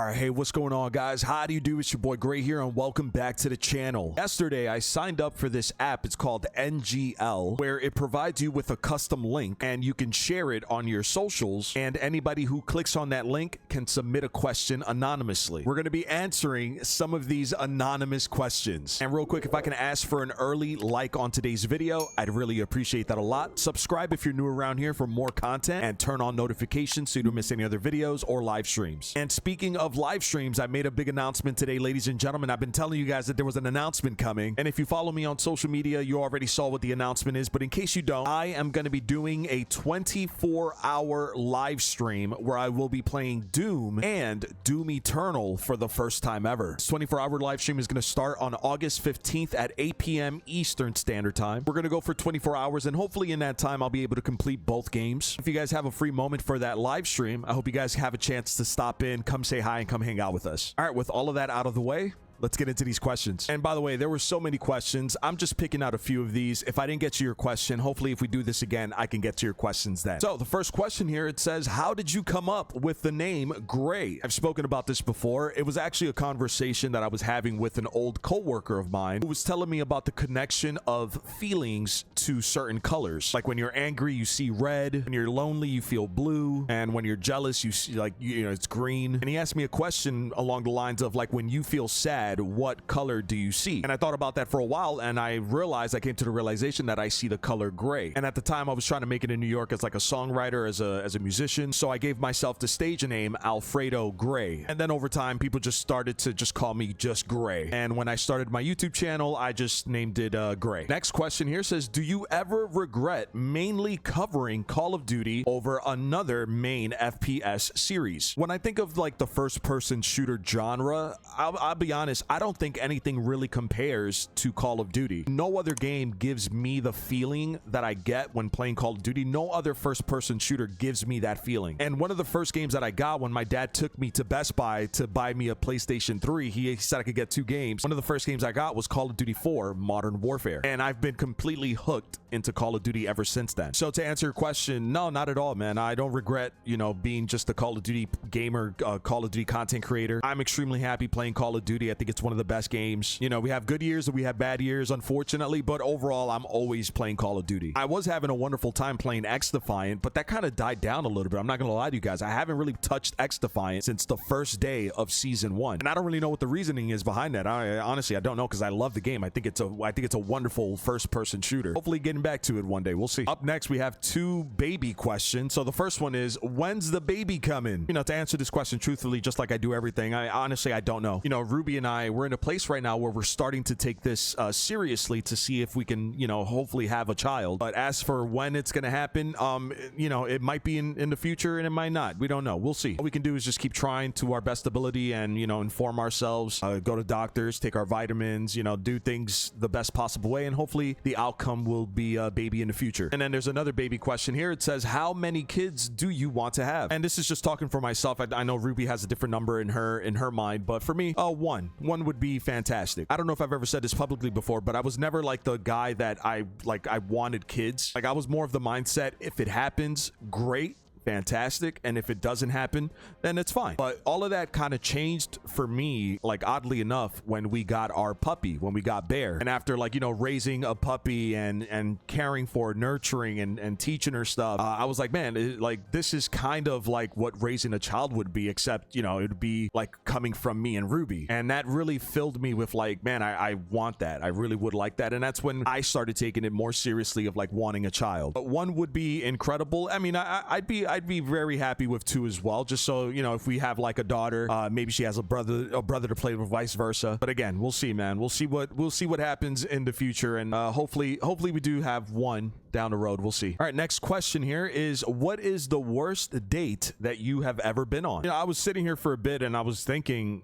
All right, hey, what's going on, guys? How do you do? It's your boy Gray here, and welcome back to the channel. Yesterday, I signed up for this app. It's called NGL, where it provides you with a custom link, and you can share it on your socials, and anybody who clicks on that link can submit a question anonymously. We're going to be answering some of these anonymous questions. And real quick, if I can ask for an early like on today's video, I'd really appreciate that a lot. Subscribe if you're new around here for more content, and turn on notifications so you don't miss any other videos or live streams. And speaking of live streams, I made a big announcement today, ladies and gentlemen. I've been telling you guys that there was an announcement coming, and if you follow me on social media, you already saw what the announcement is, but in case you don't, I am going to be doing a 24-hour live stream where I will be playing Doom and Doom Eternal for the first time ever. This 24-hour live stream is going to start on August 15th at 8 p.m. Eastern Standard Time. We're going to go for 24 hours, and hopefully in that time, I'll be able to complete both games. If you guys have a free moment for that live stream, I hope you guys have a chance to stop in, come say hi, and come hang out with us. All right, with all of that out of the way, let's get into these questions. And by the way, there were so many questions. I'm just picking out a few of these. If I didn't get to your question, hopefully if we do this again, I can get to your questions then. So the first question here, it says, how did you come up with the name Gray? I've spoken about this before. It was actually a conversation that I was having with an old coworker of mine who was telling me about the connection of feelings to certain colors. Like when you're angry, you see red. When you're lonely, you feel blue. And when you're jealous, you see like, it's green. And he asked me a question along the lines of like, when you feel sad, what color do you see? And I thought about that for a while, and I came to the realization that I see the color gray. And at the time, I was trying to make it in New York as like a songwriter, as a musician. So I gave myself the stage name Alfredo Gray. And then over time, people just started to just call me just Gray. And when I started my YouTube channel, I just named it Gray. Next question here says, do you ever regret mainly covering Call of Duty over another main FPS series? When I think of like the first-person shooter genre, I'll be honest, I don't think anything really compares to Call of Duty. No other game gives me the feeling that I get when playing Call of Duty. No other first-person shooter gives me that feeling. And one of the first games that I got when my dad took me to Best Buy to buy me a PlayStation 3, he said I could get 2 games. One of the first games I got was Call of Duty 4 Modern Warfare. And I've been completely hooked into Call of Duty ever since then. So to answer your question, no, not at all, man. I don't regret, being just a Call of Duty gamer, Call of Duty content creator. I'm extremely happy playing Call of Duty. I think it's one of the best games. We have good years and we have bad years, unfortunately, but overall, I'm always playing Call of Duty. I was having a wonderful time playing X-Defiant, but that kind of died down a little bit. I'm not gonna lie to you guys. I haven't really touched X-Defiant since the first day of season 1, and I don't really know what the reasoning is behind that. Honestly, I don't know, because I love the game. I think it's a wonderful first-person shooter. Hopefully, getting back to it one day. We'll see. Up next, we have 2 baby questions. So the first one is, when's the baby coming? To answer this question truthfully, just like I do everything, honestly, I don't know. Ruby and I, we're in a place right now where we're starting to take this seriously to see if we can, hopefully have a child. But as for when it's going to happen, it might be in the future and it might not. We don't know. We'll see. All we can do is just keep trying to our best ability and, inform ourselves, go to doctors, take our vitamins, do things the best possible way. And hopefully the outcome will be a baby in the future. And then there's another baby question here. It says, how many kids do you want to have? And this is just talking for myself. I know Ruby has a different number in her mind, but for me, one would be fantastic. I don't know if I've ever said this publicly before, but I was never like the guy that I wanted kids. Like, I was more of the mindset, if it happens, great, fantastic, and if it doesn't happen, then it's fine. But all of that kind of changed for me, like, oddly enough, when we got our puppy, when we got Bear. And after, like, raising a puppy and caring for, nurturing and teaching her stuff, I was like, man, this is kind of like what raising a child would be, except, it would be like coming from me and Ruby. And that really filled me with like, man, I want that. I really would like that. And that's when I started taking it more seriously of like wanting a child. But 1 would be incredible. I mean, I'd be very happy with 2 as well, just so if we have like a daughter, maybe she has a brother to play with, vice versa. But again, we'll see, man. We'll see what happens in the future, and hopefully we do have 1 down the road. We'll see. All right, next question here is, what is the worst date that you have ever been on? I was sitting here for a bit and I was thinking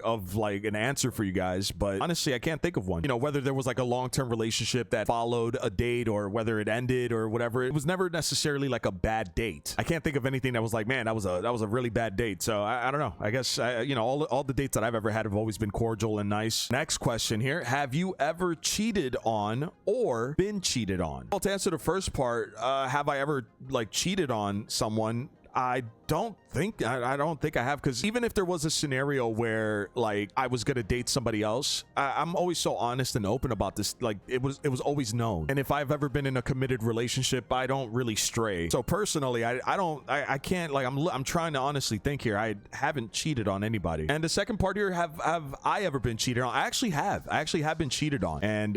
of an answer for you guys, but honestly, I can't think of one. Whether there was like a long-term relationship that followed a date, or whether it ended or whatever, it was never necessarily like a bad date. I can't think of anything that was like, man, that was a really bad date. So I don't know. I guess all the dates that I've ever had have always been cordial and nice. Next question here: have you ever cheated on or been cheated on? Well, to answer the first part, have I ever like cheated on someone? I don't think I don't think I have, because even if there was a scenario where like I was gonna date somebody else, I'm always so honest and open about this. Like it was always known. And if I've ever been in a committed relationship, I don't really stray. So personally, I can't, like, I'm trying to honestly think here. I haven't cheated on anybody. And the second part here, have I ever been cheated on? I actually have been cheated on. And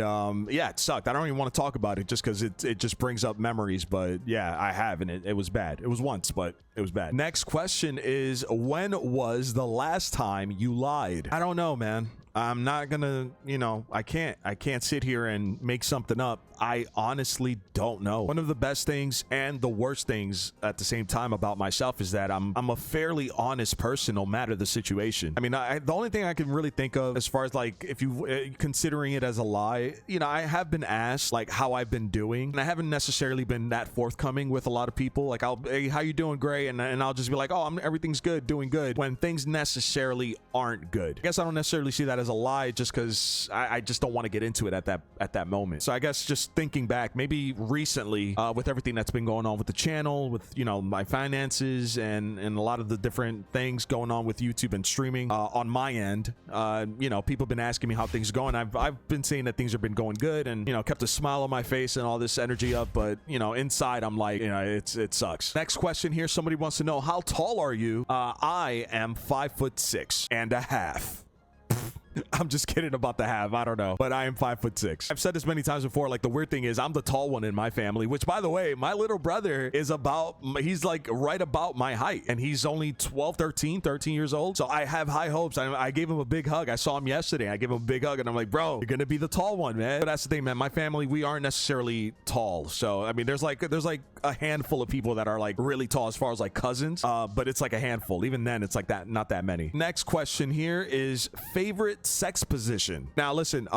yeah, it sucked. I don't even want to talk about it just because it just brings up memories. But yeah, I have, and it was bad. It was once, but it was bad. Next question is, when was the last time you lied? I don't know, man. I'm not gonna, I can't sit here and make something up. I honestly don't know. One of the best things and the worst things at the same time about myself is that I'm a fairly honest person no matter the situation. I mean, the only thing I can really think of as far as like, if you considering it as a lie, I have been asked like how I've been doing, and I haven't necessarily been that forthcoming with a lot of people. Like, hey, how you doing? Great. And I'll just be like, oh, everything's good, doing good, when things necessarily aren't good. I guess I don't necessarily see that as a lie, just because I just don't want to get into it at that moment. So I guess just thinking back, maybe recently, with everything that's been going on with the channel, with my finances and a lot of the different things going on with YouTube and streaming on my end, people have been asking me how things are going. I've been saying that things have been going good, and kept a smile on my face and all this energy up, but inside I'm like, it sucks. Next question here, somebody wants to know, how tall are you? I am 5'6.5". I'm just kidding about the half. I don't know, but I am 5'6". I've said this many times before. Like, the weird thing is, I'm the tall one in my family, which, by the way, my little brother is he's like right about my height, and he's only 13 years old. So I have high hopes. I gave him a big hug. I saw him yesterday. I gave him a big hug, and I'm like, bro, you're gonna be the tall one, man. But that's the thing, man. My family, we aren't necessarily tall. So I mean, there's like a handful of people that are like really tall as far as like cousins, but it's like a handful. Even then, it's like that, not that many. Next question here is, favorite sex position. Now listen,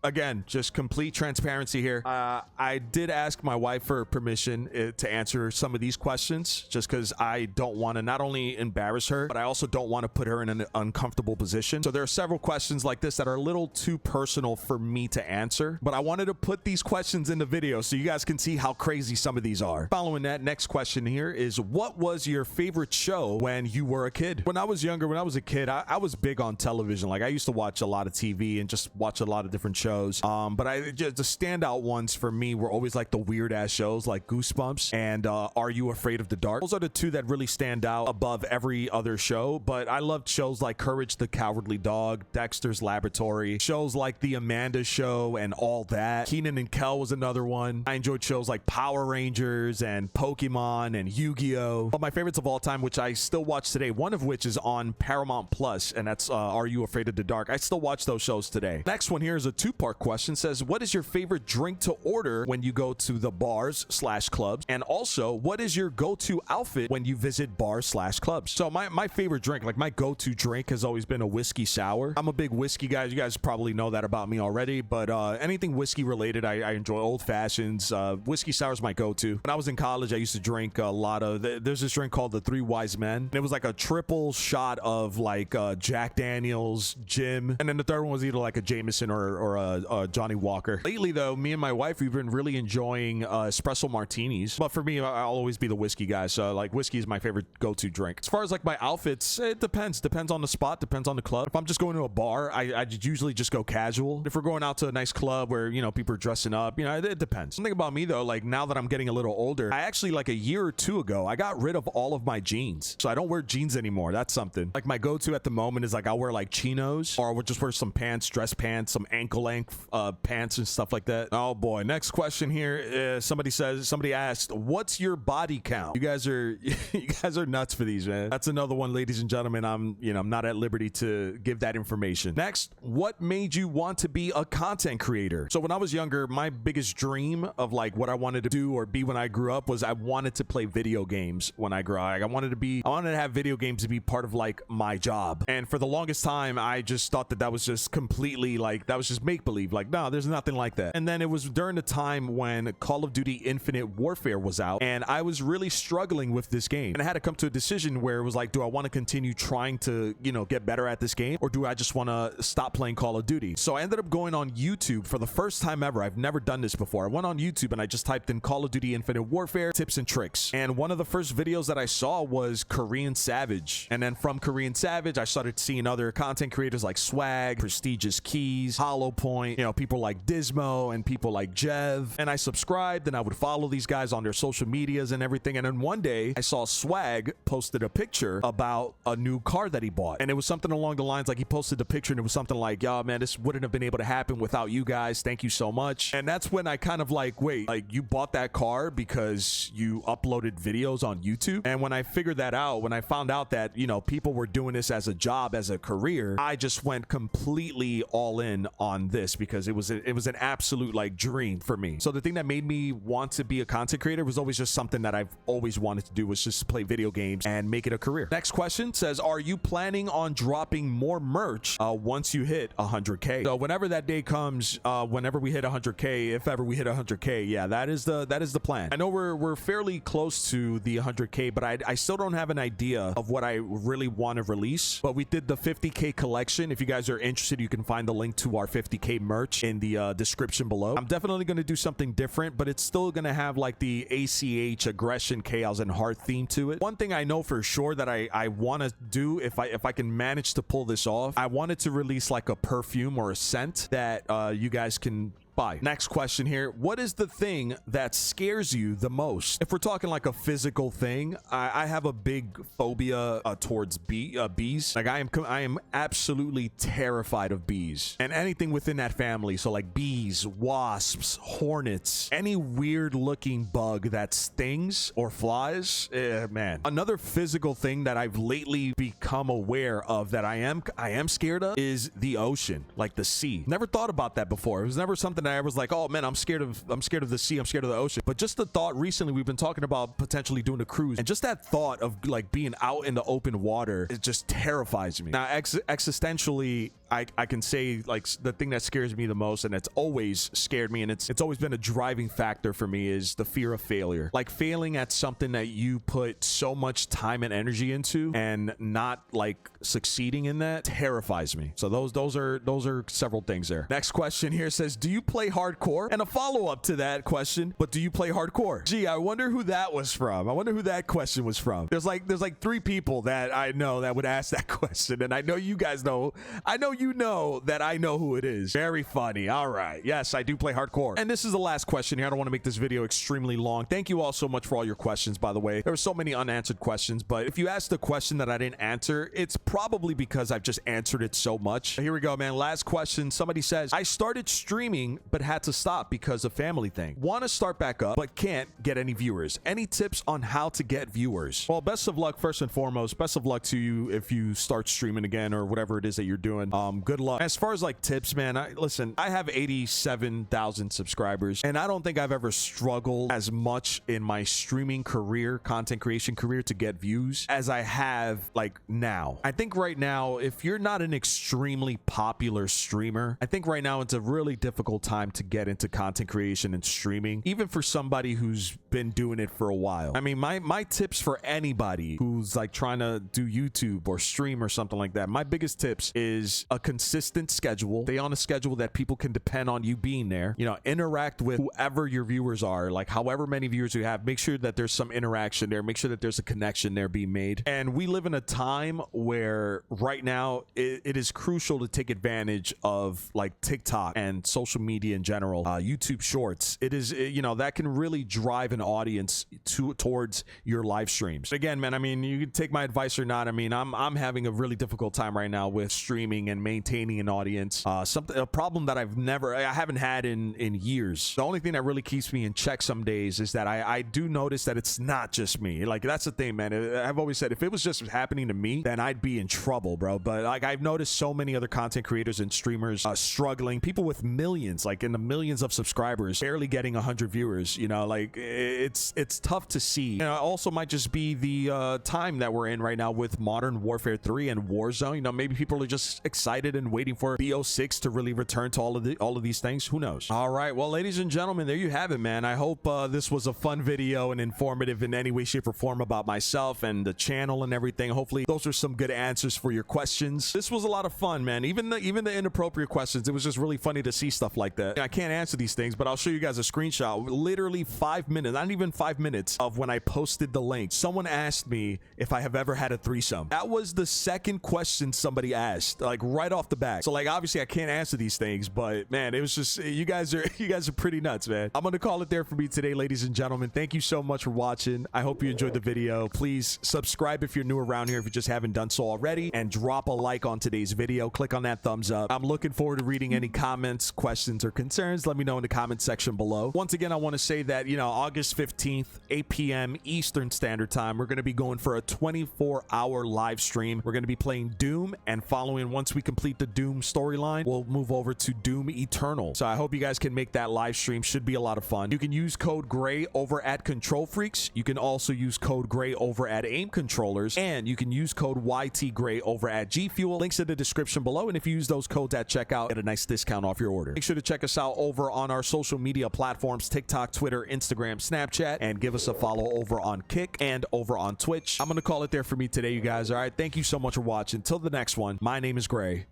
again, just complete transparency here. I did ask my wife for permission to answer some of these questions, just because I don't want to not only embarrass her, but I also don't want to put her in an uncomfortable position. So there are several questions like this that are a little too personal for me to answer, but I wanted to put these questions in the video so you guys can see how crazy some of these are. Following that, next question here is, what was your favorite show when you were a kid? When I was younger, when I was a kid, I was big on television. Like, I used to watch a lot of TV and just watch a lot of different shows. But the standout ones for me were always like the weird ass shows like Goosebumps and Are You Afraid of the Dark? Those are the two that really stand out above every other show. But I loved shows like Courage the Cowardly Dog, Dexter's Laboratory, shows like The Amanda Show and All That. Kenan and Kel was another one. I enjoyed shows like Power Rangers and Pokemon and Yu-Gi-Oh! But my favorites of all time, which I still watch today, one of which is on Paramount Plus, and that's Are You Afraid of the Dark? I still watch those shows today. Next one here is a two-part question. Says, what is your favorite drink to order when you go to the bars/clubs? And also, what is your go-to outfit when you visit bars/clubs? So my favorite drink, like my go-to drink, has always been a whiskey sour. I'm a big whiskey guy. You guys probably know that about me already, but anything whiskey related, I enjoy. Old fashions. Whiskey sour is my go-to. When I was in college, I used to drink a lot of, there's this drink called the Three Wise Men, and it was like a triple shot of like Jack Daniels, Jim, and then the third one was either like a Jameson or a Johnny Walker. Lately though, me and my wife, we've been really enjoying espresso martinis, but for me, I'll always be the whiskey guy. So like, whiskey is my favorite go-to drink. As far as like my outfits, it depends on the spot, depends on the club. If I'm just going to a bar, I usually just go casual. If we're going out to a nice club where people are dressing up, it depends. Something about me though, like now that I'm getting a little older, I actually, like a year or two ago, I got rid of all of my jeans, so I don't wear jeans anymore. That's something. Like, my go-to at the moment is like, I'll wear like chinos, or I would just wear some pants, dress pants, some ankle length pants and stuff like that. Oh boy. Next question here. Somebody asked, what's your body count? You guys are nuts for these, man. That's another one, ladies and gentlemen. I'm not at liberty to give that information. Next, what made you want to be a content creator? So when I was younger, my biggest dream of like what I wanted to do or be when I grew up was I wanted to play video games when I grew up. Like, I wanted to have video games to be part of like my job. And for the longest time, I just thought that was just completely like, that was just make make-believe. Like, no, there's nothing like that. And then it was during the time when Call of Duty Infinite Warfare was out, and I was really struggling with this game. And I had to come to a decision where it was like, do I want to continue trying to, you know, get better at this game, or do I just want to stop playing Call of Duty? So I ended up going on YouTube for the first time ever. I've never done this before. I went on YouTube and I just typed in Call of Duty Infinite Warfare tips and tricks. And one of the first videos that I saw was Korean Savage. And then from Korean Savage, I started seeing other content creators like Swag, Prestigious Keys, Hollow Point, you know, people like Dismo and people like Jev. And I subscribed and I would follow these guys on their social medias and everything. And then one day I saw Swag posted a picture about a new car that he bought. And it was something along the lines like he posted the picture and it was something like, yo, man, this wouldn't have been able to happen without you guys. Thank you so much. And that's when I kind of like, wait, like you bought that car because you uploaded videos on YouTube? And when I figured that out, when I found out that, you know, people were doing this as a job, as a career, I just went completely all in on this because it was an absolute like dream for me. So the thing that made me want to be a content creator was always just something that I've always wanted to do, was just play video games and make it a career. Next question says, are you planning on dropping more merch once you hit 100K? So whenever that day comes, whenever we hit 100K, if ever we hit 100K, yeah, that is the plan. I know we're fairly close to the 100K, but I still don't have an idea of what I really want to release. But we did the 50K collection. If you guys are interested, you can find the link to our 50K merch in the description below. I'm definitely going to do something different, but it's still going to have like the ACH, aggression, chaos, and heart theme to it. One thing I know for sure that I want to do, if I can manage to pull this off, I wanted to release like a perfume or a scent that you guys can buy. Next question here. What is the thing that scares you the most? If we're talking like a physical thing, I have a big phobia towards bees. Like I am absolutely terrified of bees and anything within that family. So like bees, wasps, hornets, any weird looking bug that stings or flies, man. Another physical thing that I've lately become aware of that I am scared of is the ocean, like the sea. Never thought about that before. It was never something I was like, oh man, I'm scared of the sea, I'm scared of the ocean. But just the thought, recently we've been talking about potentially doing a cruise, and just that thought of like being out in the open water, it just terrifies me. Now existentially, I can say like the thing that scares me the most, and it's always scared me, and it's always been a driving factor for me, is the fear of failure. Like failing at something that you put so much time and energy into and not like succeeding in that terrifies me. So those are several things there. Next question here says, do you play hardcore? And a follow-up to that question, but do you play hardcore? Gee, I wonder who that was from. I wonder who that question was from. There's like 3 people that I know that would ask that question, and I know you guys know. I know you know that I know who it is. Very funny. All right. Yes, I do play hardcore. And this is the last question here. I don't want to make this video extremely long. Thank you all so much for all your questions, by the way. There were so many unanswered questions, but if you asked a question that I didn't answer, it's probably because I've just answered it so much. Here we go, man. Last question. Somebody says, I started streaming but had to stop because of family thing. Want to start back up but can't get any viewers. Any tips on how to get viewers? Well, best of luck first and foremost. Best of luck to you if you start streaming again or whatever it is that you're doing. Good luck. As far as like tips, man, listen, I have 87,000 subscribers, and I don't think I've ever struggled as much in my streaming career, content creation career, to get views as I have like now. I think right now, if you're not an extremely popular streamer, I think right now it's a really difficult time to get into content creation and streaming, even for somebody who's been doing it for a while. I mean, my tips for anybody who's like trying to do YouTube or stream or something like that, my biggest tips is a consistent schedule. Stay on a schedule that people can depend on you being there. You know, interact with whoever your viewers are, like however many viewers you have. Make sure that there's some interaction there. Make sure that there's a connection there being made. And we live in a time where right now it is crucial to take advantage of like TikTok and social media in general, YouTube Shorts. It is, you know, that can really drive an audience towards your live streams. Again, man, I mean, you can take my advice or not. I mean, I'm having a really difficult time right now with streaming and maintaining an audience. A problem that I haven't had in years. The only thing that really keeps me in check some days is that I do notice that it's not just me. Like, that's the thing, man. I've always said, if it was just happening to me, then I'd be in trouble, bro. But like, I've noticed so many other content creators and streamers struggling. People with millions, like in the millions of subscribers, barely getting 100 viewers. You know, like it's tough to see. You know, it also might just be the time that we're in right now with Modern Warfare 3 and Warzone. You know, maybe people are just excited excited and waiting for BO6 to really return to all of these things. Who knows? All right, well, ladies and gentlemen, there you have it, man. I hope this was a fun video and informative in any way, shape, or form about myself and the channel and everything. Hopefully those are some good answers for your questions. This was a lot of fun, man. Even the inappropriate questions, it was just really funny to see stuff like that. I can't answer these things, but I'll show you guys a screenshot. Literally 5 minutes, not even 5 minutes of when I posted the link. Someone asked me if I have ever had a threesome. That was the second question somebody asked, like right off the bat. So like obviously I can't answer these things, but man, it was just you guys are pretty nuts, man. I'm gonna call it there for me today, ladies and gentlemen. Thank you so much for watching. I hope you enjoyed the video. Please subscribe if you're new around here, if you just haven't done so already, and drop a like on today's video. Click on that thumbs up. I'm looking forward to reading any comments, questions, or concerns. Let me know in the comment section below. Once again, I want to say that, you know, August 15th, 8 p.m. Eastern Standard Time, we're going to be going for a 24-hour live stream. We're going to be playing Doom, and following, once we complete the Doom storyline, we'll move over to Doom Eternal. So I hope you guys can make that live stream. Should be a lot of fun. You can use code GRAY over at Control Freaks. You can also use code GRAY over at Aim Controllers, and you can use code YTGRAY over at G Fuel. Links in the description below, and if you use those codes at checkout, get a nice discount off your order. Make sure to check us out over on our social media platforms: TikTok, Twitter, Instagram, Snapchat, and give us a follow over on Kick and over on Twitch. I'm gonna call it there for me today, you guys. All right, thank you so much for watching. Till the next one, my name is Gray.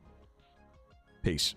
Peace.